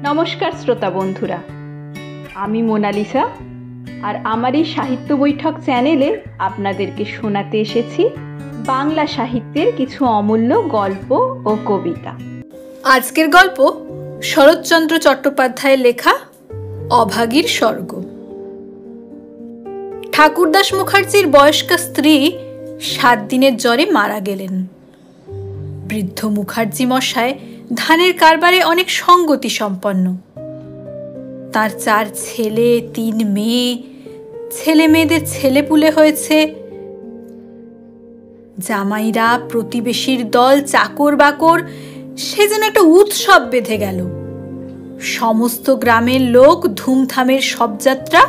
নমস্কার শ্রোতা বন্ধুরা, আমি মোনালিসা আর আমার এই সাহিত্য বৈঠক চ্যানেলে আপনাদেরকে শোনাতে এসেছি বাংলা সাহিত্যের কিছু অমূল্য গল্প ও কবিতা। আজকের গল্প শরৎচন্দ্র চট্টোপাধ্যায়ের লেখা অভাগীর স্বর্গ। ঠাকুরদাস মুখার্জির বয়স্কা স্ত্রী 7 দিনের জ্বরে মারা গেলেন। বৃদ্ধ মুখার্জি মশাই ধানের কারবারে অনেক সঙ্গতি সম্পন্ন। তার 4 ছেলে 3 মেয়ে, ছেলে মেয়েদের ছেলেপুলে হয়েছে। জামাইরা, প্রতিবেশীর দল, চাকর বাকর, সে যেন একটা উৎসব বেঁধে গেল। সমস্ত গ্রামের লোক ধুমধামের শবযাত্রা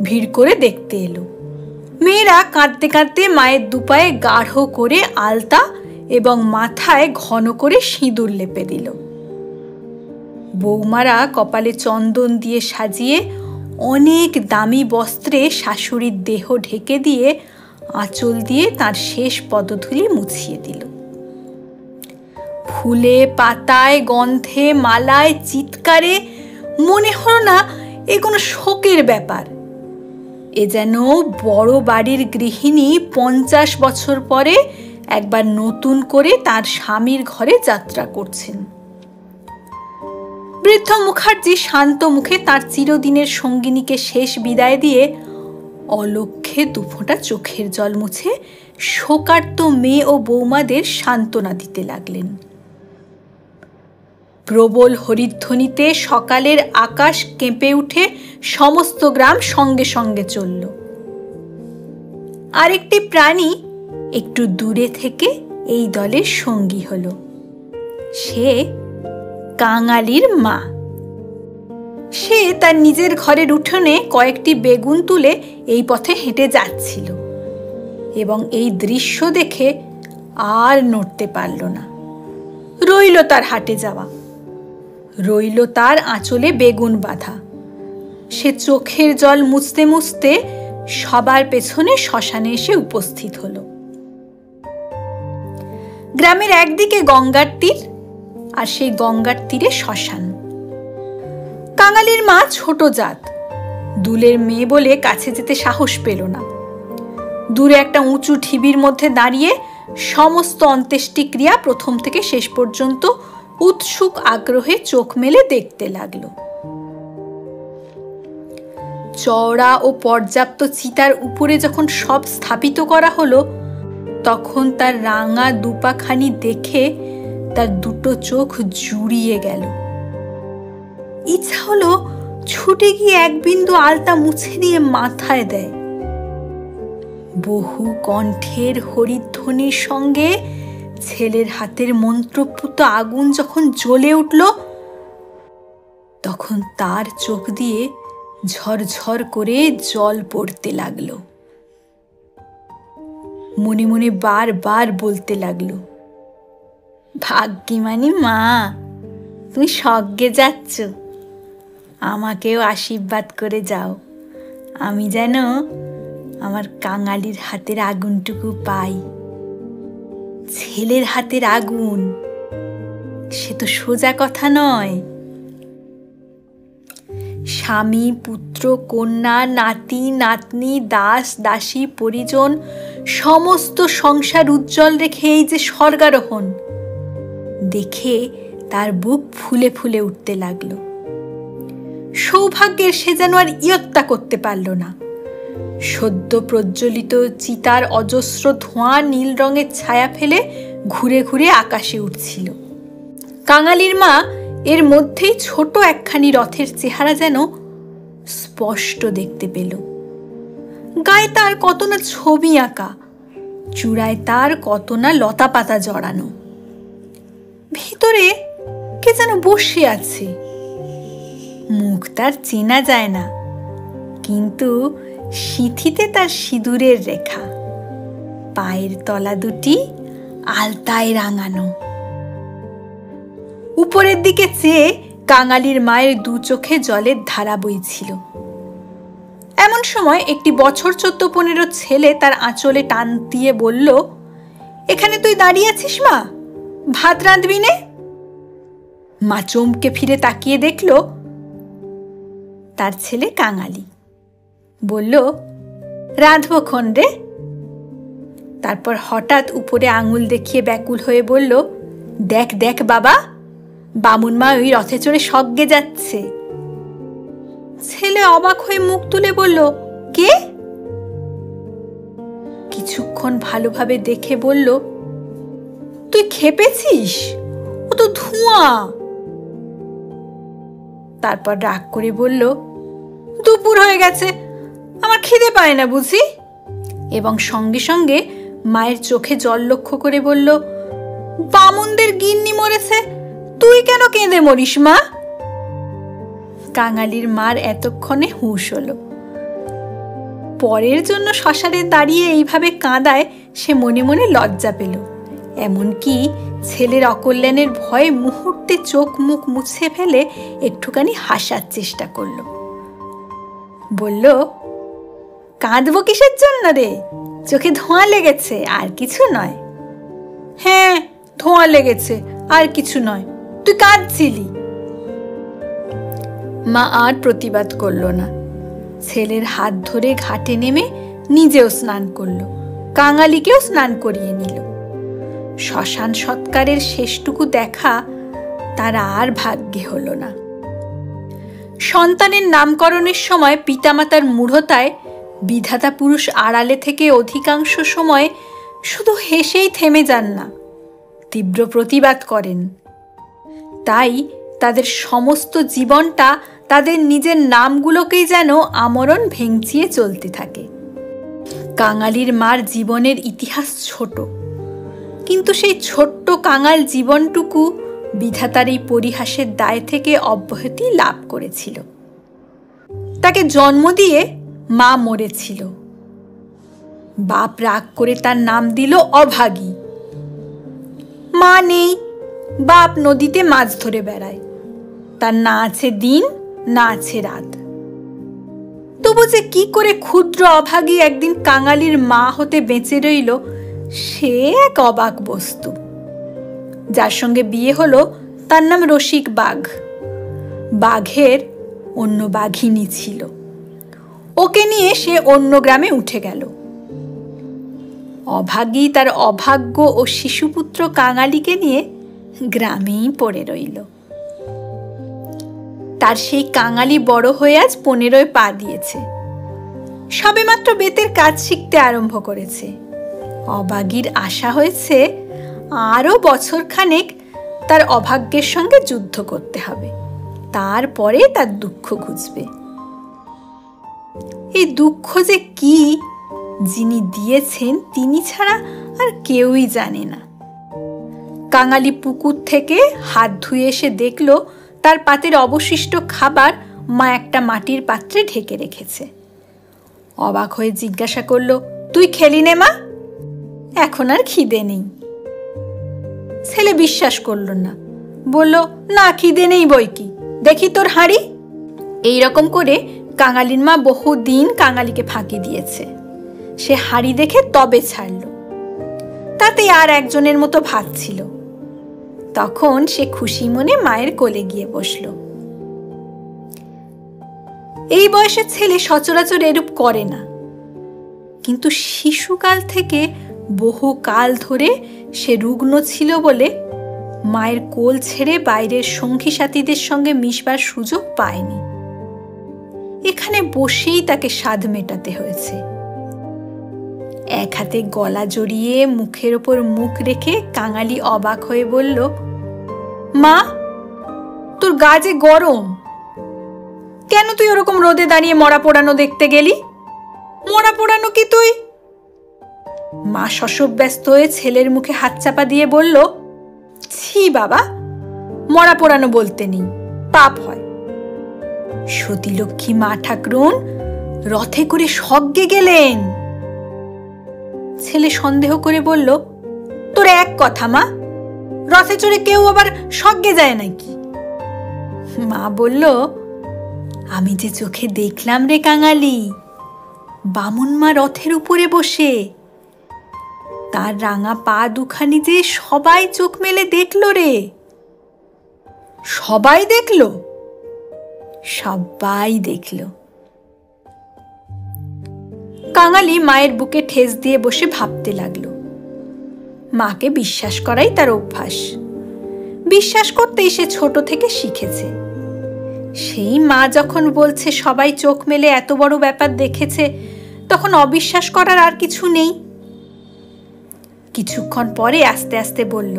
ভিড় করে দেখতে এলো। মেয়েরা কাঁদতে কাঁদতে মায়ের দুপায়ে গাঢ় করে আলতা এবং মাথায় ঘন করে সিঁদুর লেপে দিল। বৌমারা কপালে চন্দন দিয়ে সাজিয়ে অনেক দামি বস্ত্রে শাশুড়ির দেহ ঢেকে দিয়ে আঁচল দিয়ে তার শেষ পদধূলি মুছিয়ে দিল। ফুলে পাতায় গন্ধে মালায় চিৎকারে মনে হলো না এ কোনো শোকের ব্যাপার। এ যেন বড় বাড়ির গৃহিণী 50 বছর পরে একবার নতুন করে তার স্বামীর ঘরে যাত্রা করছেন। বৃদ্ধ মুখার্জি শান্ত মুখে তার চিরদিনের সঙ্গিনীকে শেষ বিদায় দিয়ে অলক্ষ্যে 2 ফোঁটা চোখের জল মুছে শোকার্ত মেয়ে ও বৌমাদের সান্ত্বনা দিতে লাগলেন। প্রবল হরিধ্বনিতে সকালের আকাশ কেঁপে উঠে সমস্ত গ্রাম সঙ্গে সঙ্গে চলল। আরেকটি প্রাণী একটু দূরে থেকে এই দলের সঙ্গী হলো। সে কাঙালির মা। সে তার নিজের ঘরের উঠোনে কয়েকটি বেগুন তুলে এই পথে হেঁটে যাচ্ছিল এবং এই দৃশ্য দেখে আর নড়তে পারল না। রইল তার হাটে যাওয়া, রইল তার আঁচলে বেগুন বাঁধা। সে চোখের জল মুছতে মুছতে সবার পেছনে শ্মশানে এসে উপস্থিত হলো। গ্রামের একদিকে গঙ্গার তীর আর সেই গঙ্গার তীরে শ্মশান। কাঙালির মা ছোট জাত, দুলের মেয়ে বলে কাছে যেতে সাহস পেল না। দূরে একটা উঁচু ঢিবির মধ্যে দাঁড়িয়ে সমস্ত অন্ত্যেষ্টিক্রিয়া প্রথম থেকে শেষ পর্যন্ত উৎসুক আগ্রহে চোখ মেলে দেখতে লাগলো। চওড়া ও পর্যাপ্ত চিতার উপরে যখন সব স্থাপিত করা হলো, তখন তার রাঙা দুপাখানি দেখে তার 2 চোখ জুড়িয়ে গেল। ইচ্ছা হলো ছুটে গিয়ে 1 বিন্দু আলতা মুছে দিয়ে মাথায় দেয়। বহু কণ্ঠের হরিধ্বনির সঙ্গে ছেলের হাতের মন্ত্রপুত আগুন যখন জ্বলে উঠল, তখন তার চোখ দিয়ে ঝরঝর করে জল পড়তে লাগলো। মনে মনে বারবার বলতে লাগলো, ভাগ্যিমানি মা, তুমি স্বর্গে যাচ্ছ, আমাকেও আশীর্বাদ করে যাও, আমি যেন আমার কাঙালির হাতের আগুনটুকু পাই। ছেলের হাতের আগুন, সে তো সোজা কথা নয়। স্বামী, পুত্র, কন্যা, নাতি নাতনি, দাস দাসী, পরিজন, সমস্ত সংসার উজ্জ্বল রেখে এই যে স্বর্গারোহণ, দেখে তার বুক ফুলে ফুলে উঠতে লাগলো। সৌভাগ্যের সে যেন আর ইয়ত্তা করতে পারল না। সদ্য প্রজ্বলিত চিতার অজস্র ধোঁয়া নীল রঙের ছায়া ফেলে ঘুরে ঘুরে আকাশে উঠছিল। কাঙালির মা এর মধ্যেই ছোট একখানি রথের চেহারা যেন স্পষ্ট দেখতে পেল। গায়ে তার কত না ছবি আঁকা, চূড়ায় তার কত না লতা পাতা জড়ানো। ভিতরে কে যেন বসে আছে। মুখ তার চেনা যায় না, কিন্তু সিঁথিতে তার সিঁদুরের রেখা, পায়ের তলা দুটি আলতায় রাঙানো। উপরের দিকে চেয়ে কাঙালির মায়ের 2 চোখে জলের ধারা বইছিল। এমন সময় একটি বছর 14-15 ছেলে তার আঁচলে টান দিয়ে বলল, এখানে তুই দাঁড়িয়ে আছিস মা, ভাত রাঁধবি নে? মা চমকে ফিরে তাকিয়ে দেখল তার ছেলে কাঙালি। বলল, রাঁধবক্ষণ রে। তারপর হঠাৎ উপরে আঙুল দেখিয়ে ব্যাকুল হয়ে বলল, দেখ দেখ বাবা, বামুন মা ওই রথে চড়ে স্বর্গে যাচ্ছে। ছেলে অবাক হয়ে মুখ তুলে বলল, কে? কিছুক্ষণ ভালোভাবে দেখে বলল, তুই খেপেছিস, ও তো ধোঁয়া। তারপর রাগ করে বলল, দুপুর হয়ে গেছে, আমার খিদে পায় না বুঝি? এবং সঙ্গে সঙ্গে মায়ের চোখে জল লক্ষ্য করে বলল, বামুনদের গিন্নি মরেছে, তুই কেন কেঁদে মরিস মা? কাঙালির মার এতক্ষণে হুঁশ হলো। পরের জন্য শ্মশানে দাঁড়িয়ে এইভাবে কাঁদায় সে মনে মনে লজ্জা পেল। এমনকি ছেলের অকল্যাণের ভয়ে মুহূর্তে চোখ মুখ মুছে ফেলে একটুখানি হাসার চেষ্টা করল। বলল, কাঁদবো কিসের জন্য রে? চোখে ধোঁয়া লেগেছে, আর কিছু নয়। হ্যাঁ, ধোঁয়া লেগেছে, আর কিছু নয়, তুই কাঁদছিলি। মা আর প্রতিবাদ করল না। ছেলের হাত ধরে ঘাটে নেমে নিজেও স্নান করল, কাঙালিকেও স্নান করিয়ে নিল। শ্মশান সৎকারের শেষটুকু দেখা তার আর ভাগ্যে হলো না। সন্তানের নামকরণের সময় পিতামাতার মূঢ়তায় বিধাতা পুরুষ আড়ালে থেকে অধিকাংশ সময় শুধু হেসেই থেমে যান না, তীব্র প্রতিবাদ করেন। তাই তাদের সমস্ত জীবনটা তাদের নিজের নামগুলোকেই যেন আমরণ ভেঙচিয়ে চলতে থাকে। কাঙালির মার জীবনের ইতিহাস ছোট, কিন্তু সেই ছোট্ট কাঙাল জীবনটুকু বিধাতার এই পরিহাসের দায় থেকে অব্যাহতি লাভ করেছিল। তাকে জন্ম দিয়ে মা মরেছিল। বাপ রাগ করে তার নাম দিল অভাগী। মা নেই, বাপ নদীতে মাছ ধরে বেড়ায়, তার না আছে দিন না আছে রাত। তবু যে কি করে ক্ষুদ্র অভাগী একদিন কাঙালির মা হতে বেঁচে রইল, সে এক অবাক বস্তু। যার সঙ্গে বিয়ে হলো তার নাম রসিক বাঘ। বাঘের অন্য বাঘিনী ছিল, ওকে নিয়ে সে অন্য গ্রামে উঠে গেল। অভাগী তার অভাগ্য ও শিশুপুত্র কাঙালিকে নিয়ে গ্রামেই পড়ে রইল। তার সেই কাঙালি বড় হয়ে আজ 15 পা দিয়েছে, সবেমাত্র বেতের কাজ শিখতে আরম্ভ করেছে। অভাগীর আশা হয়েছে আরো বছরখানেক তার অভাগ্যের সঙ্গে যুদ্ধ করতে হবে, তারপরে তার দুঃখ ঘুচবে। এই দুঃখ যে কি, যিনি দিয়েছেন তিনি ছাড়া আর কেউই জানে না। কাঙালি পুকুর থেকে হাত ধুয়ে এসে দেখল তার পাতের অবশিষ্ট খাবার মা একটা মাটির পাত্রে ঢেকে রেখেছে। অবাক হয়ে জিজ্ঞাসা করল, তুই খেলি নে মা? এখন আর খিদে নেই। ছেলে বিশ্বাস করল না, বলল, না খিদে নেই বই কি, দেখি তোর হাঁড়ি। এইরকম করে কাঙালির মা বহুদিন কাঙালিকে ফাঁকি দিয়েছে। সে হাঁড়ি দেখে তবে ছাড়ল, তাতে আর একজনের মতো ভাত ছিল। তখন সে খুশি মনে মায়ের কোলে গিয়ে বসল। এই বয়সের ছেলে সচরাচর এরূপ করে না, কিন্তু শিশুকাল থেকে বহু কাল ধরে সে রুগ্ন ছিল বলে মায়ের কোল ছেড়ে বাইরের সঙ্গী সাথীদের সঙ্গে মিশবার সুযোগ পায়নি। এখানে বসেই তাকে স্বাদ মেটাতে হয়েছে। এক হাতে গলা জড়িয়ে মুখের ওপর মুখ রেখে কাঙালি অবাক হয়ে বলল, মা, তোর গা যে গরম, কেন তুই ওরকম রোদে দাঁড়িয়ে মরা পোড়ানো দেখতে গেলি? মরা পোড়ানো কি তুই? মা শশব্যস্ত হয়ে ছেলের মুখে হাত চাপা দিয়ে বলল, ছি বাবা, মরা পোড়ানো বলতে নেই, পাপ হয়। সতীলক্ষ্মী মা ঠাকরুন রথে করে স্বর্গে গেলেন। ছেলে সন্দেহ করে বলল, তোর এক কথা মা, রথে চড়ে কেউ আবার স্বর্গে যায় নাকি? মা বলল, আমি যে চোখে দেখলাম রে কাঙালি, বামুন মা রথের উপরে বসে, তার রাঙা পা দুখানি যে সবাই চোখ মেলে দেখল রে। সবাই দেখল? সবাই দেখল। কাঙালি মায়ের বুকে ঠেস দিয়ে বসে ভাবতে লাগলো। মাকে বিশ্বাস করাই তার অভ্যাস। বিশ্বাস করতেই সে ছোট থেকে শিখেছে। সেই মা যখন বলছে সবাই চোখ মেলে এত বড় ব্যাপার দেখেছে, তখন অবিশ্বাস করার আর কিছু নেই। কিছুক্ষণ পরে আস্তে আস্তে বলল,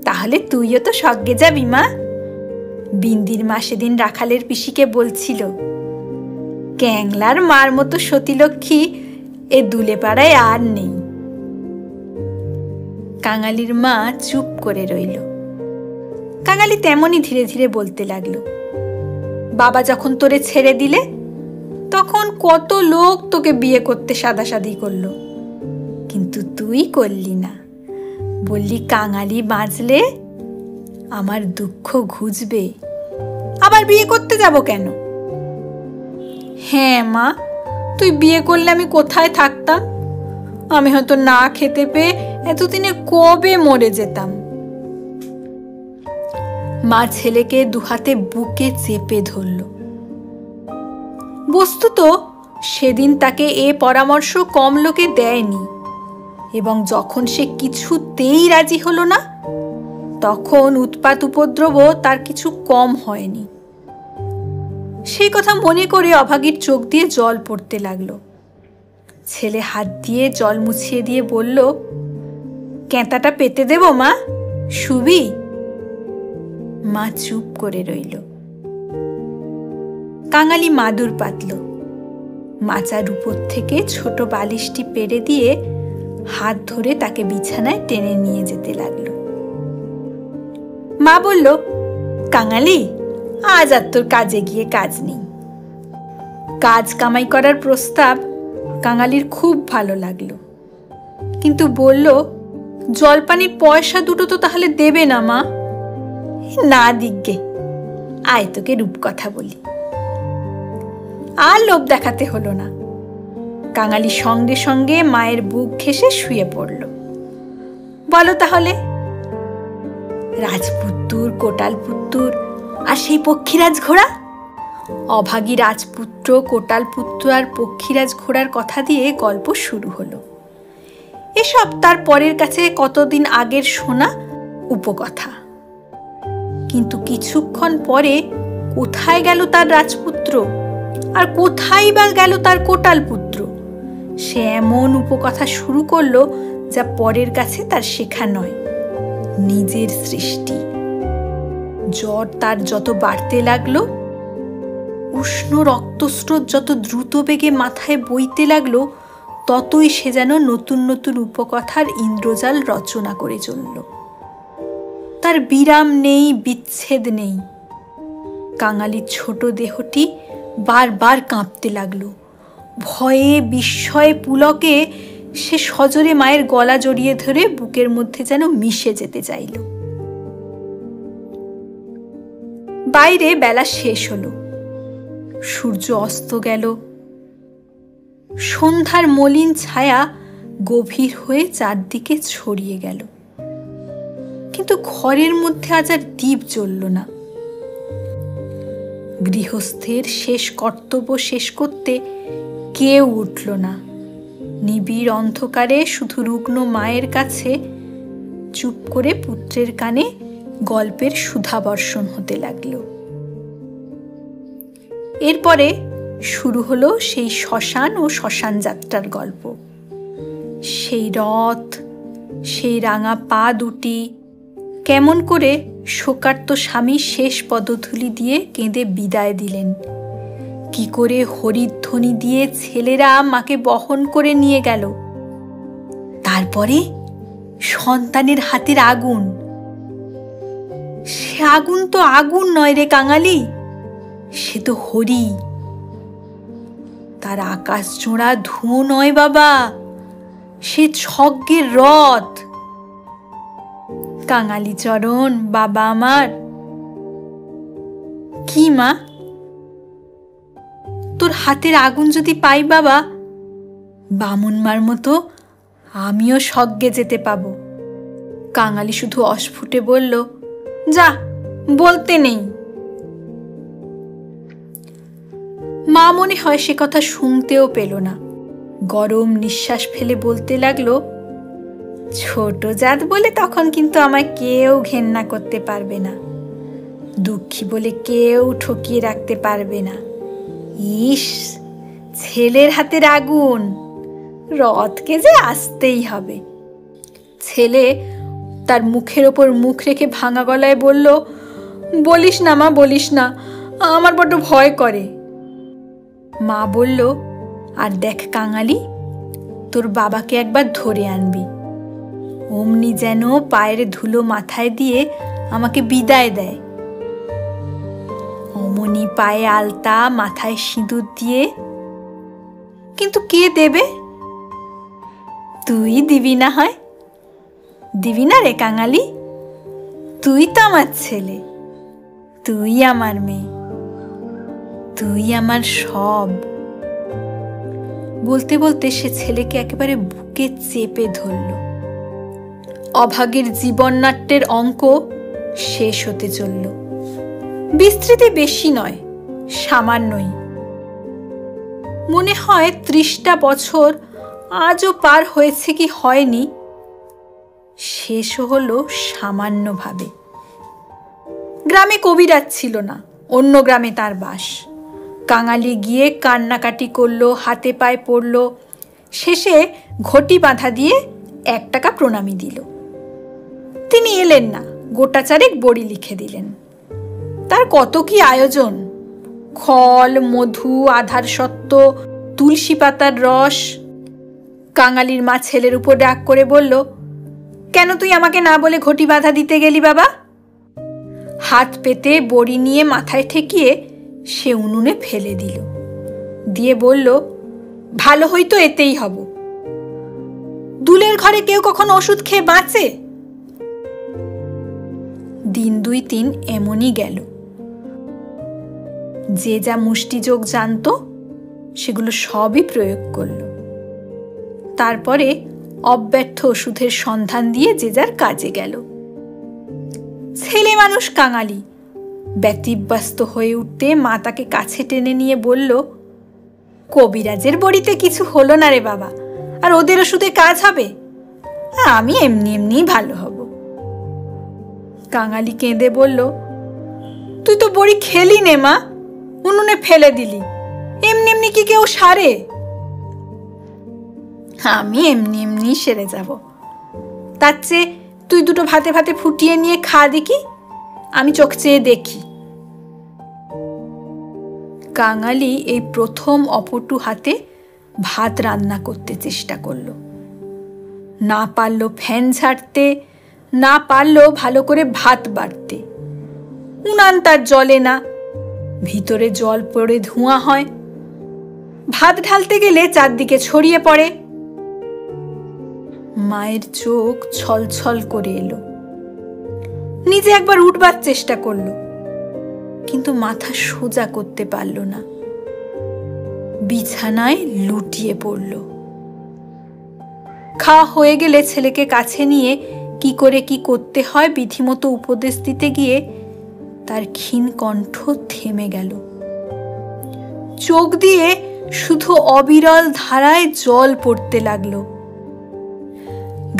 তাহলে তুইও তো স্বর্গে যাবি মা? বিন্দির মা সেদিন রাখালের পিসিকে বলছিল, ক্যাংলার মার মতো সতীলক্ষ্মী এ দুলেপাড়ায় আর নেই। কাঙালির মা চুপ করে রইল। কাঙালি তেমনই ধীরে ধীরে বলতে লাগলো, বাবা যখন তোরে ছেড়ে দিলে তখন কত লোক তোকে বিয়ে করতে সাদাসাদি করলো, কিন্তু তুই করলি না। বললি কাঙালি বাঁচলে আমার দুঃখ ঘুচবে, আবার বিয়ে করতে যাব কেন? হ্যাঁ মা, তুই বিয়ে করলে আমি কোথায় থাকতাম? আমি হয়তো না খেতে পেয়ে এতদিনে কবে মরে যেতাম। মা ছেলেকে দুহাতে বুকে চেপে ধরল। বস্তুত সেদিন তাকে এ পরামর্শ কম লোকে দেয়নি, এবং যখন সে কিছুতেই রাজি হলো না, তখন উৎপাত উপদ্রব তার কিছু কম হয়নি। সেই কথা মনে করে অভাগীর চোখ দিয়ে জল পড়তে লাগলো। ছেলে হাত দিয়ে জল মুছিয়ে দিয়ে বলল, ক্যাঁতাটা পেতে দেব মা, শুবি? মা চুপ করে রইল। কাঙালি মাদুর পাতল। মাচার উপর থেকে ছোট বালিশটি পেরে দিয়ে হাত ধরে তাকে বিছানায় টেনে নিয়ে যেতে লাগলো। মা বলল, কাঙালি, আজ আর তোর কাজে গিয়ে কাজ নেই। কাজ কামাই করার প্রস্তাব কাঙালির খুব ভালো লাগলো, কিন্তু বলল, জলপানির পয়সা দুটো তো তাহলে দেবে না মা? না দিগ্গে, আয় তোকে রূপকথা বলি। আর লোভ দেখাতে হলো না। কাঙালি সঙ্গে সঙ্গে মায়ের বুক ঘেঁষে শুয়ে পড়ল। বলো তাহলে। রাজপুত্তুর, কোটালপুত্তুর আর সেই পক্ষীরাজ ঘোড়া? অভাগী রাজপুত্র, কোটালপুত্র আর পক্ষীরাজ ঘোড়ার কথা দিয়ে গল্প শুরু হলো। এসব তার পরের কাছে কতদিন আগের শোনা উপকথা। কিন্তু কিছুক্ষণ পরে কোথায় গেল তার রাজপুত্র, আর কোথায় বা গেল তার কোটালপুত্র? সে এমন উপকথা শুরু করলো যা পরের কাছে তার শেখা নয়, নিজের সৃষ্টি। জ্বর তার যত বাড়তে লাগলো, উষ্ণ রক্তস্রোত যত দ্রুত বেগে মাথায় বইতে লাগলো, ততই সে যেন নতুন নতুন উপকথার ইন্দ্রজাল রচনা করে চলল। তার বিরাম নেই, বিচ্ছেদ নেই। কাঙালির ছোট দেহটি বারবার কাঁপতে লাগলো। ভয়ে, বিস্ময়ে, পুলকে সে সজোরে মায়ের গলা জড়িয়ে ধরে বুকের মধ্যে যেন মিশে যেতে চাইল। বাইরে বেলা শেষ হলো। সূর্য অস্ত গেল। সন্ধ্যার মলিন ছায়া গভীর হয়ে চারদিকে ছড়িয়ে গেল, কিন্তু ঘরের মধ্যে আজ আর দীপ জ্বলল না। গৃহস্থের শেষ কর্তব্য শেষ করতে কেউ উঠল না। নিবিড় অন্ধকারে শুধু রুগ্ন মায়ের কাছে চুপ করে পুত্রের কানে গল্পের সুধাবর্ষণ হতে লাগল। এরপরে শুরু হলো সেই শ্মশান ও শ্মশান যাত্রার গল্প। সেই রথ, সেই রাঙা পা দুটি, কেমন করে শোকার্ত স্বামী শেষ পদধূলি দিয়ে কেঁদে বিদায় দিলেন, কি করে হরিধ্বনি দিয়ে ছেলেরা মাকে বহন করে নিয়ে গেল। তারপরে সন্তানের হাতের আগুন। সে আগুন তো আগুন নয় রে কাঙালি, সে তো হরি। তার আকাশ জোড়া ধুঁয়ো নয় বাবা, সে ছগ্গের রথ। কাঙালি চরণ বাবা আমার। কি মা, তোর হাতের আগুন যদি পাই বাবা, বামুন মার মতো আমিও স্বর্গে যেতে পাবো। কাঙালি শুধু অস্ফুটে বলল, যা, বলতে নেই। মা মনে হয় সে কথা শুনতেও পেল না। গরম নিঃশ্বাস ফেলে বলতে লাগলো, ছোট জাত বলে তখন কিন্তু আমায় কেউ ঘেন্না করতে পারবে না, দুঃখী বলে কেউ ঠকিয়ে রাখতে পারবে না। ইস, ছেলের হাতের আগুন, রথকে যে আসতেই হবে। ছেলে তার মুখের ওপর মুখ রেখে ভাঙা গলায় বলল, বলিস না মা, বলিস না, আমার বড্ড ভয় করে। মা বলল, আর দেখ কাঙালি, তোর বাবাকে একবার ধরে আনবি, অমনি যেন পায়ের ধুলো মাথায় দিয়ে আমাকে বিদায় দেয়। অমনি পায়ে আলতা, মাথায় সিঁদুর দিয়ে। কিন্তু কে দেবে? তুই দিবি না হয়? দিবি না রে কাঙালি? তুই তো আমার ছেলে, তুই আমার মেয়ে, তুই আমার সব। বলতে বলতে সে ছেলেকে একেবারে বুকে চেপে ধরল। অভাগীর জীবননাট্যের অঙ্ক শেষ হতে চলল। বিস্তৃতি বেশি নয়, সামান্যই। মনে হয় 30টা বছর আজও পার হয়েছে কি হয়নি, শেষ হলো সামান্যভাবে। গ্রামে কবিরাজ ছিল না, অন্য গ্রামে তার বাস। কাঙালি গিয়ে কান্নাকাটি করলো, হাতে পায়ে পড়ল, শেষে ঘটি বাঁধা দিয়ে 1 টাকা প্রণামী দিল। তিনি এলেন না, গোটা চারেক বড়ি লিখে দিলেন। তার কত কি আয়োজন, খল, মধু, আধার সত্ত্ব, তুলসী পাতার রস। কাঙালির মা ছেলের উপর রাগ করে বলল, কেন তুই আমাকে না বলে ঘটি বাঁধা দিতে গেলি বাবা? হাত পেতে বড়ি নিয়ে মাথায় ঠেকিয়ে সে উনুনে ফেলে দিল, দিয়ে বলল, ভালো হইতো এতেই হব। দুলের ঘরে কেউ কখনো ওষুধ খেয়ে বাঁচে? দিন 2-3 এমনই গেল। যে যা মুষ্টিযোগ জানত সেগুলো সবই প্রয়োগ করল। তারপরে অব্যর্থ ওষুধের সন্ধান দিয়ে যে যার কাজে গেল। ছেলে মানুষ কাঙালি, ব্যতিব্যস্ত হয়ে উঠতে মা তাকে কাছে টেনে নিয়ে বলল, কবিরাজের বড়িতে কিছু হলো না রে বাবা, আর ওদের ওষুধে কাজ হবে? আমি এমনি এমনি ভালো হব। কাঙালি কেঁদে বলল, তুই তো বড়ি খেলি নে মা, উনুনে ফেলে দিলি, এমনি এমনি কি কেউ সারে? আমি এমনি এমনি সেরে যাব, তার চেয়ে তুই দুটো ভাতে ভাতে ফুটিয়ে নিয়ে খা দেখি, আমি চোখ চেয়ে দেখি। কাঙালি এই প্রথম অপটু হাতে ভাত রান্না করতে চেষ্টা করল। না পারল ফ্যান ঝাড়তে, না পারল ভালো করে ভাত বাড়তে। উনান তার জ্বলে না, ভিতরে জল পড়ে ধোঁয়া হয়, ভাত ঢালতে গেলে চারদিকে ছড়িয়ে পড়ে। মায়ের চোখ ছলছল করে এলো। নিজে একবার উঠবার চেষ্টা করলো, কিন্তু মাথা সোজা করতে পারল না। বিছানায় লুটিয়ে পড়ল। খাওয়া হয়ে গেলে ছেলেকে কাছে নিয়ে কি করে কি করতে হয় বিধিমতো উপদেশ দিতে গিয়ে তার ক্ষীণ কণ্ঠ থেমে গেল। চোখ দিয়ে শুধু অবিরল ধারায় জল পড়তে লাগলো।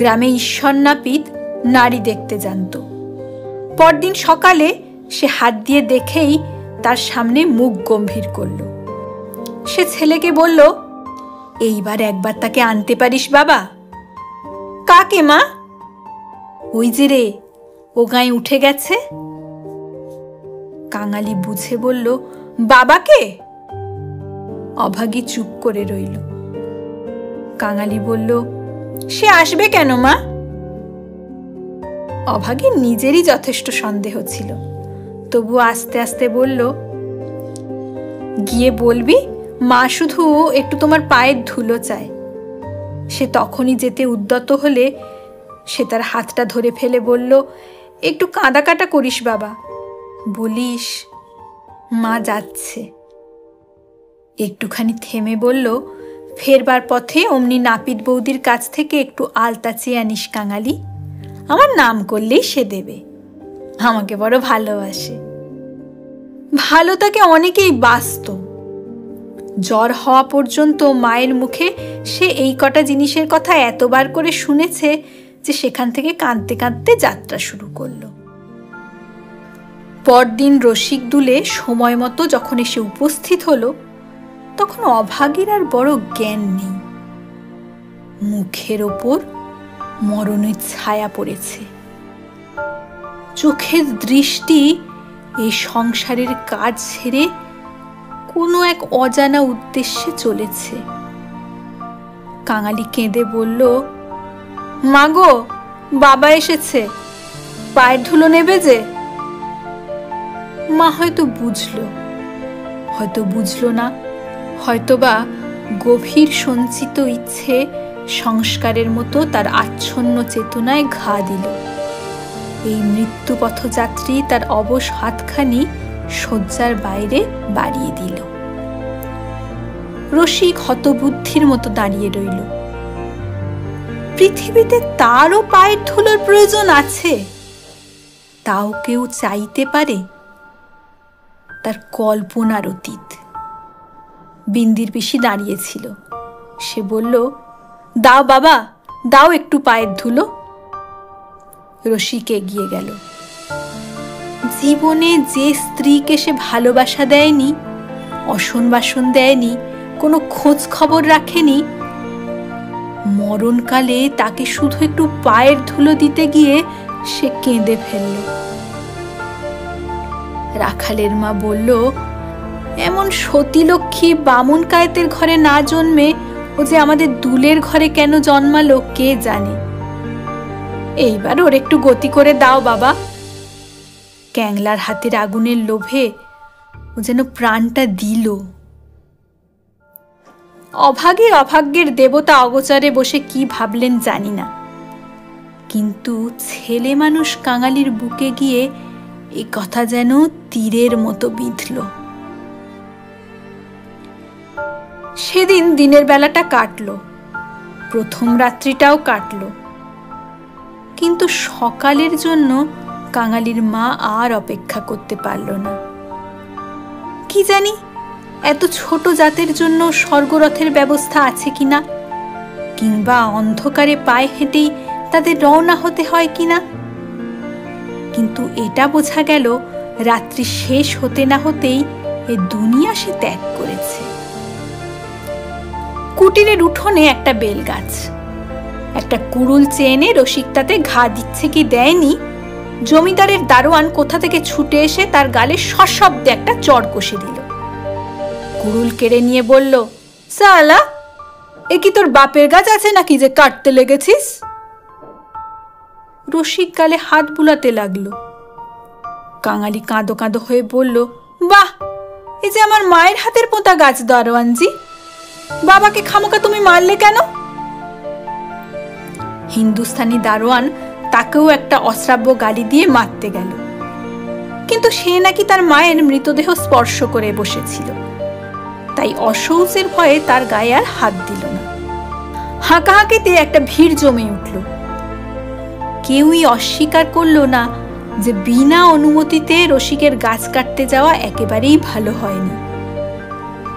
গ্রামে ঈশ্বর নাপিত নারী দেখতে জানত। পরদিন সকালে সে হাত দিয়ে দেখেই তার সামনে মুখ গম্ভীর করল। সে ছেলেকে বলল, এইবার একবার তাকে আনতে পারিস বাবা? কাকে মা? ওই যে রে, ও গায়ে উঠে গেছে। কাঙালি বুঝে বলল, বাবাকে? অভাগী চুপ করে রইল। কাঙালি বলল, সে আসবে কেন মা? অভাগীর নিজেরই যথেষ্ট সন্দেহ ছিল, তবু আস্তে আস্তে বলল, গিয়ে বলবি মা শুধু একটু তোমার পায়ের ধুলো চায়। সে তখনই যেতে উদ্যত হলে সে তার হাতটা ধরে ফেলে বলল, একটু কাঁদা কাটা করিস বাবা, বলিস মা যাচ্ছে। একটুখানি থেমে বলল, ফেরবার পথে অমনি নাপিত বৌদির কাছ থেকে একটু আলতা চেয়ে আনিস কাঙালি, আমার নাম করলেই সে দেবে, আমাকে বড় ভালোবাসে। ভালো তাকে অনেকেই বাসত, জ্বর হওয়া পর্যন্ত মায়ের মুখে সে এই কটা জিনিসের কথা এতবার করে শুনেছে যে সেখান থেকে কাঁদতে কাঁদতে যাত্রা শুরু করলো। পরদিন রসিকদুলে সময় মতো যখন এসে উপস্থিত হলো, তখন অভাগীর আর বড় জ্ঞান নেই। মুখের ওপর মরণের ছায়া পড়েছে, চোখের দৃষ্টি এই সংসারের কাজ ছেড়ে কোনো এক অজানা উদ্দেশ্যে চলেছে। কাঙালি কেঁদে বলল, মাগো, বাবা এসেছে, পায়ের ধুলো নেবে যে। মা হয়তো বুঝলো, হয়তো বুঝলো না, হয়তোবা গভীর সঞ্চিত ইচ্ছে সংস্কারের মতো তার আচ্ছন্ন চেতনায় ঘা দিল। এই মৃত্যু পথযাত্রী তার অবশ হাতখানি শয্যার বাইরে বাড়িয়ে দিল। রসিক হতবুদ্ধির মতো দাঁড়িয়ে রইল। পৃথিবীতে তারও পায়ের ধুলোর প্রয়োজন আছে, তাও কেউ চাইতে পারে? তার কল্পনার অতীত। বিন্দির পিসি দাঁড়িয়েছিল। সে বলল, দাও বাবা, দাও একটু পায়ের ধুলো। রসিক এগিয়ে গেল। জীবনে যে স্ত্রীকে সে ভালোবাসা দেয়নি, অসন বাসন দেয়নি, কোনো খোঁজ খবর রাখেনি, মরণকালে তাকে শুধু একটু পায়ের ধুলো দিতে গিয়ে সে কেঁদে ফেলল। রাখালের মা বলল, এমন সতীলক্ষ্মী বামুন কায়েতের ঘরে না জন্মে ও যে আমাদের দুলের ঘরে কেন জন্মালো কে জানে। এইবার ওর একটু গতি করে দাও বাবা। ক্যাংলার হাতের আগুনের লোভে ও যেন প্রাণটা দিল। অভাগী অভাগ্যের দেবতা অগোচরে বসে কি ভাবলেন জানি না, কিন্তু ছেলে মানুষ কাঙালির বুকে গিয়ে এ কথা যেন তীরের মতো বিঁধল। সেদিন দিনের বেলাটা কাটলো, প্রথম রাত্রিটাও কাটলো, কিন্তু সকালের জন্য কাঙালির মা আর অপেক্ষা করতে পারল না। কি জানি এত ছোট জাতের জন্য স্বর্গরথের ব্যবস্থা আছে কিনা, কিংবা অন্ধকারে পায়ে হেঁটেই তাদের রওনা হতে হয় কিনা, কিন্তু এটা বোঝা গেল রাত্রি শেষ হতে না হতেই এ দুনিয়া সে ত্যাগ করেছে। কুটিরের উঠোনে একটা বেল গাছ, একটা কুড়ুল চেনে রসিক তাতে ঘা দিচ্ছে কি দেয়নি, জমিদারের দারোয়ান কোথা থেকে ছুটে এসে তার গালে সশব্দে একটা চড় কষে দিল। কুড়ুল কেড়ে নিয়ে বলল, সালা, এ কি তোর বাপের গাছ আছে নাকি যে কাটতে লেগেছিস? রসিক গালে হাত বুলাতে লাগলো। কাঙালি কাঁদো কাঁদো হয়ে বলল, বাহ, এ যে আমার মায়ের হাতের পোঁতা গাছ দারোয়ানজি, বাবাকে খামোকা তুমি মারলে কেন? হিন্দুস্তানি দারোয়ান তাকেও একটা অশ্রাব্য গালি দিয়ে মারতে গেল, কিন্তু সে নাকি তার মায়ের মৃতদেহ স্পর্শ করে বসেছিল, তাই অশৌচের ভয়ে তার গায়ে আর হাত দিল না। হাঁকাহাঁকিতে একটা ভিড় জমে উঠল। কেউই অস্বীকার করল না যে বিনা অনুমতিতে রসিকের গাছ কাটতে যাওয়া একেবারেই ভালো হয়নি।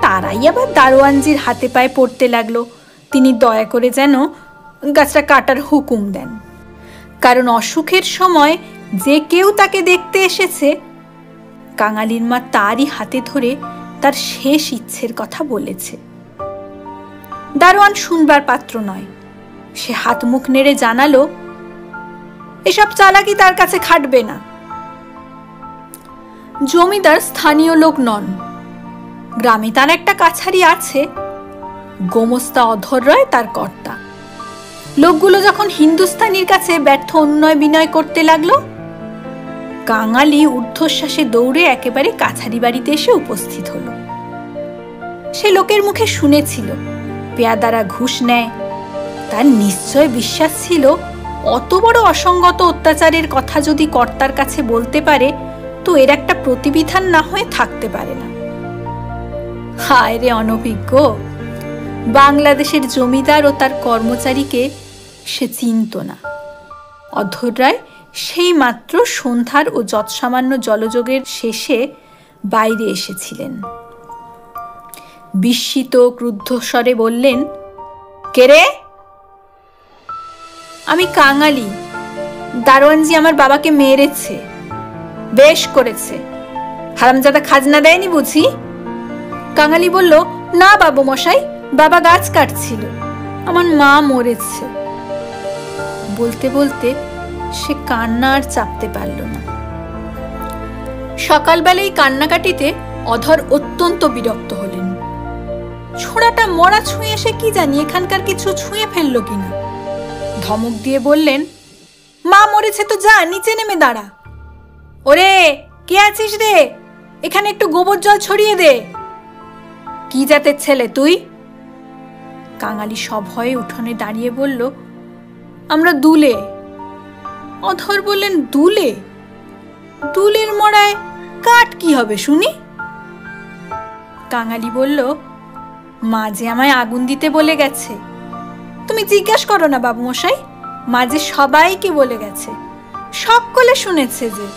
তারাই আবার দারোয়ানজির হাতে পায়ে পড়তে লাগলো তিনি দয়া করে যেন গাছটা কাটার হুকুম দেন, কারণ অসুখের সময় যে কেউ তাকে দেখতে এসেছে, কাঙালির মা তারই হাতে ধরে তার শেষ ইচ্ছের কথা বলেছে। দারোয়ান শুনবার পাত্র নয়, সে হাত মুখ নেড়ে জানালো, এসব চালাকি তার কাছে খাটবে না। জমিদার স্থানীয় লোক নন, গ্রামে তার একটা কাছারি আছে, গোমস্তা অধর রায় তার কর্তা। লোকগুলো যখন হিন্দুস্তানির কাছে ব্যর্থ অনুনয় বিনয় করতে লাগলো, কাঙালি ঊর্ধ্বশ্বাসে দৌড়ে একেবারে কাছারি বাড়িতে এসে উপস্থিত হলো। সে লোকের মুখে শুনেছিল পেয়াদারা ঘুষ নেয়, তার নিশ্চয় বিশ্বাস ছিল অত বড় অসঙ্গত অত্যাচারের কথা যদি কর্তার কাছে বলতে পারে তো এর একটা প্রতিবিধান না হয়ে থাকতে পারে না। হায় রে অনভিজ্ঞ! বাংলাদেশের জমিদার ও তার কর্মচারীকে সে চিনত না। অধর রায় সেই মাত্র সন্ধ্যার ও যৎসামান্য জলযোগের শেষে বাইরে এসেছিলেন। বিস্মিত ক্রুদ্ধ স্বরে বললেন, কে রে? আমি কাঙালি, দারোয়ানজি আমার বাবাকে মেরেছে। বেশ করেছে, হারামজাদা খাজনা দেয়নি বুঝি? কাঙালি বলল, না বাবু মশাই, বাবা গাছ কাটছিল, আমার মা মরেছে। বলতে বলতে সে কান্না আর চাপতে পারল না। সকালবেলায় কান্নাকাটিতে অধর অত্যন্ত বিরক্ত হলেন। ছোড়াটা মরা ছুঁয়ে এসে কি জানি এখানকার কিছু ছুঁয়ে ফেললো কিনা। ধমক দিয়ে বললেন, মা মরেছে তো যা নিচে নেমে দাঁড়া। ওরে, কে আছিস রে? এখানে একটু গোবর জল ছড়িয়ে দে। কি জাতের ছেলে তুই? কাঙালি সভয়ে উঠোনে দাঁড়িয়ে বলল, আমরা দুলে। অধর বললেন, দুলে? দুলের মরায় কাঠ কি হবে শুনি? কাঙালি বলল, মা যে আমায় আগুন দিতে বলে গেছে। তুমি জিজ্ঞাসা করো না বাবু মশাই, মা যে সবাইকে বলে গেছে, সকলে শুনেছে যে।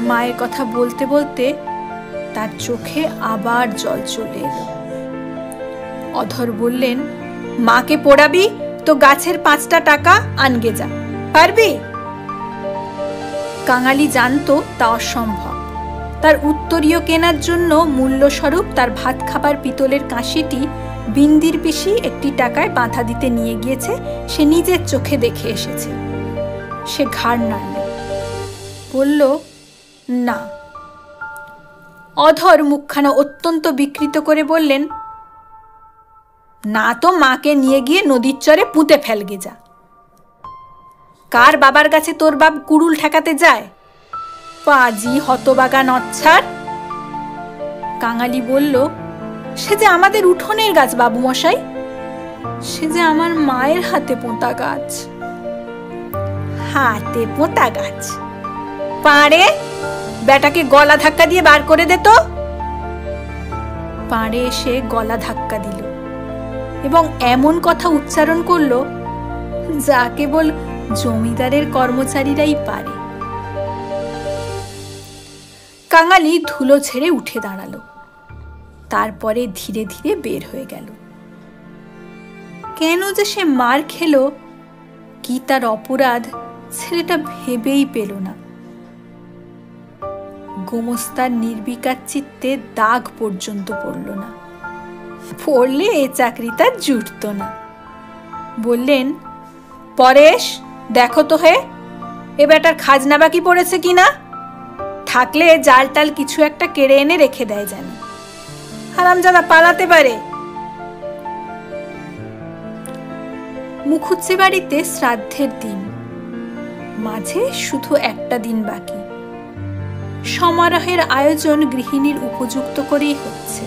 মায়ের কথা বলতে বলতে তার চোখে আবার জল চলে এলো। অধর বললেন, মাকে পোড়াবি তো গাছের 5টা টাকা আনগে যা, পারবি? কাঙালি জানতো তা অসম্ভব। তার উত্তরীয় কেনার জন্য মূল্যস্বরূপ তার ভাত খাবার পিতলের কাঁসিটি বিন্দির পিসি একটি টাকায় বাঁধা দিতে নিয়ে গিয়েছে, সে নিজের চোখে দেখে এসেছে। সে ঘাড় নাড়ল, বলল, না। অধর মুখখানা অত্যন্ত বিকৃত করে বললেন, না তো মাকে নিয়ে গিয়ে নদীর চরে পুঁতে ফেলগে যা। কার বাবার কাছে তোর বাপ কুড়ুল ঠেকাতে যায়? পাজি হতবাগা নচ্ছাড়। কাঙালি বলল, সে যে আমাদের উঠোনের গাছ বাবু মশাই, সে যে আমার মায়ের হাতে পোঁতা গাছ। হাতে পোঁতা গাছ? পাড়ে বেটাকে গলা ধাক্কা দিয়ে বার করে দে তো। পাড়ে এসে গলা ধাক্কা দিল এবং এমন কথা উচ্চারণ করলো যা কেবল জমিদারের কর্মচারীরাই পারে। কাঙালি ধুলো ছেড়ে উঠে দাঁড়ালো, তারপরে ধীরে ধীরে বের হয়ে গেল। কেন যে সে মার খেলো, কি তার অপরাধ ছেলেটা ভেবেই পেল না। গোমস্তার নির্বিকার চিত্তে দাগ পর্যন্ত পড়ল না। পড়লে এ চাকরি তার জুটত না। বললেন, পরেশ, দেখো তো হে, এ বেটার খাজনা বাকি পড়েছে কিনা। থাকলে জাল টাল কিছু একটা কেড়ে এনে রেখে দেয় যেন, হারামজাদা পালাতে পারে। মুখুজ্জে বাড়িতে শ্রাদ্ধের দিন, মাঝে শুধু একটা দিন বাকি। সমারোহের আয়োজন গৃহিণীর উপযুক্ত করেই হচ্ছে।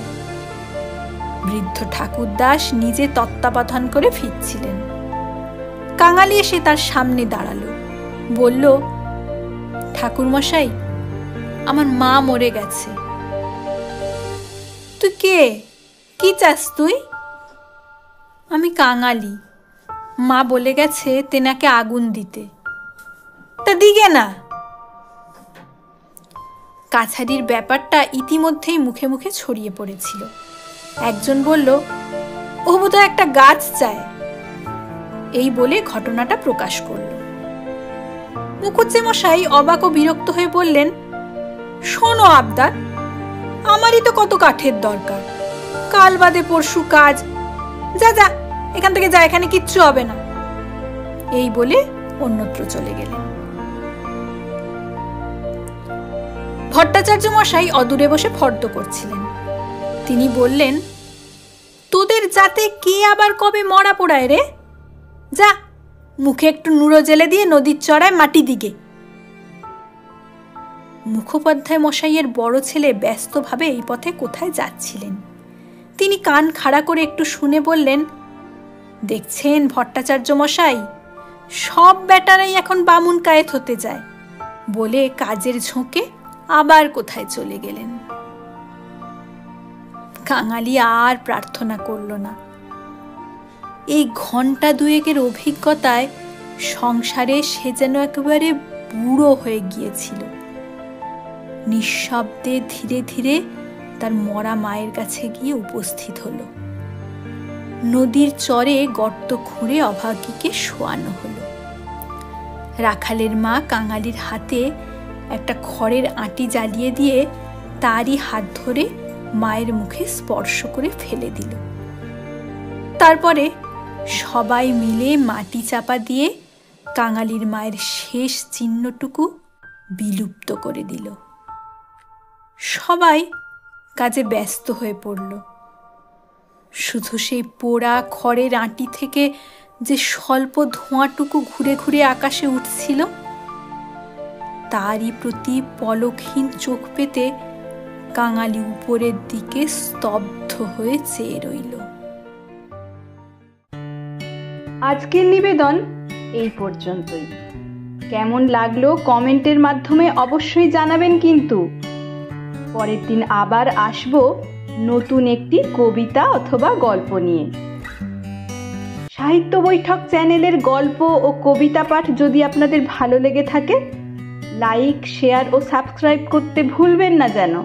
বৃদ্ধ ঠাকুরদাস নিজে তত্ত্বাবধান করে ফিরছিলেন। কাঙালি এসে তার সামনে দাঁড়ালো, বলল, ঠাকুরমশাই, আমার মা মরে গেছে। তুই কে? কি চাস তুই? আমি কাঙালি, মা বলে গেছে তেনাকে আগুন দিতে। তা দিগে না। কাছারির ব্যাপারটা ইতিমধ্যেই মুখে মুখে ছড়িয়ে পড়েছিল। একজন বলল, ও বোধহয় একটা গাছ চায়। এই বলে ঘটনাটা প্রকাশ করল। মুখুজ্জে মশাই অবাক ও বিরক্ত হয়ে বললেন, শোনো আবদার, আমারই তো কত কাঠের দরকার, কাল বাদে পরশু কাজ, যা যা এখান থেকে যা, এখানে কিচ্ছু হবে না। এই বলে অন্যত্র চলে গেলেন। ভট্টাচার্য মশাই অদূরে বসে ফর্দ করছিলেন। তিনি বললেন, তোদের জাতে কে আবার কবে মরা পোড়ায় রে? যা, মুখে একটু নুড়ো জেলে দিয়ে নদীর চড়ায় মাটি দিগে। মুখোপাধ্যায় মশাইয়ের বড় ছেলে ব্যস্তভাবে এই পথে কোথায় যাচ্ছিলেন। তিনি কান খাড়া করে একটু শুনে বললেন, দেখছেন ভট্টাচার্য মশাই, সব বেটারাই এখন বামুন কায়েত হতে যায়, বলে কাজের ঝোঁকে আবার কোথায় চলে গেলেন। কাঙালি আর প্রার্থনা করল না। এই ঘন্টা দুয়েকের অভিজ্ঞতায় সংসারে সে যেন একেবারে বুড়ো হয়ে গিয়েছিল। নিঃশব্দে ধীরে ধীরে তার মরা মায়ের কাছে গিয়ে উপস্থিত হলো। নদীর চরে গর্ত খুঁড়ে অভাগীকে শোয়ানো হলো। রাখালের মা কাঙালির হাতে একটা খড়ের আঁটি জ্বালিয়ে দিয়ে তারই হাত ধরে মায়ের মুখে স্পর্শ করে ফেলে দিল। তারপরে সবাই মিলে মাটি চাপা দিয়ে কাঙালির মায়ের শেষ চিহ্নটুকু বিলুপ্ত করে দিল। সবাই কাজে ব্যস্ত হয়ে পড়ল। শুধু সেই পোড়া খড়ের আঁটি থেকে যে স্বল্প ধোঁয়াটুকু ঘুরে ঘুরে আকাশে উঠছিল, তারই প্রতি পলকহীন চোখ পেতে কাঙালি উপরের দিকে স্তব্ধ হয়ে চেয়ে রইল। আজকের নিবেদন এই পর্যন্তই। কেমন লাগলো কমেন্টের মাধ্যমে অবশ্যই জানাবেন। কিন্তু পরের দিন আবার আসব নতুন একটি কবিতা অথবা গল্প নিয়ে। সাহিত্য বৈঠক চ্যানেলের গল্প ও কবিতা পাঠ যদি আপনাদের ভালো লেগে থাকে, লাইক, শেয়ার ও সাবস্ক্রাইব করতে ভুলবেন না যেন।